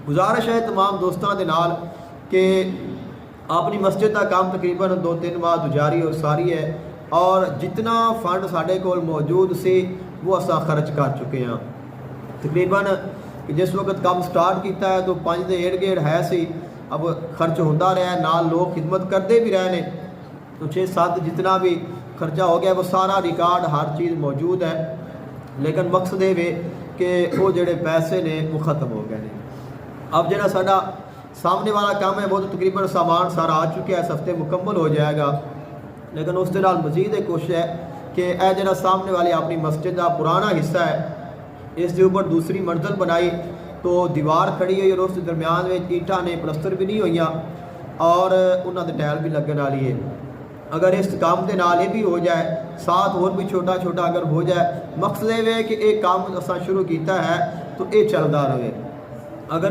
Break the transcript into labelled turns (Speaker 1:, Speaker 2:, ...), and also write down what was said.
Speaker 1: गुजारिश है तमाम दोस्तों के नाल कि अपनी मस्जिद का काम तकरीबन 2-3 माह तो जारी और सारी है और जितना फंड साढ़े कोल मौजूद से वो असा खर्च कर चुके हैं। तकरीबन जिस वक्त काम स्टार्ट किया है तो 5 ਦੇ इर्द गिर्द है सी, अब खर्च होता रहा है, नाल लोग खिदमत करते भी रहे हैं, तो 6-7 जितना भी खर्चा हो गया वो सारा रिकॉर्ड हर चीज़ मौजूद है। लेकिन मकसद ये वे कि वो जोड़े पैसे ने वो ख़त्म हो गए हैं। अब जो साडा सामने वाला काम है वो तो तकरीबन सामान सारा आ चुका है, इस हफ्ते मुकम्मल हो जाएगा। लेकिन उस दे नाल मजीद एक कोशिश है कि यह जो सामने वाली अपनी मस्जिद का पुराना हिस्सा है, इसके ऊपर दूसरी मंजिल बनाई तो दीवार खड़ी हुई और उस दरम्यान में ईंटा ने प्लस्तर भी नहीं हुई और उन्होंने टैल भी लगन वाली है। अगर इस काम के नाल ये भी हो जाए, साथ और भी छोटा छोटा अगर हो जाए, मकसद ये कि एक काम असा शुरू किया है तो ये चलता रहे। अगर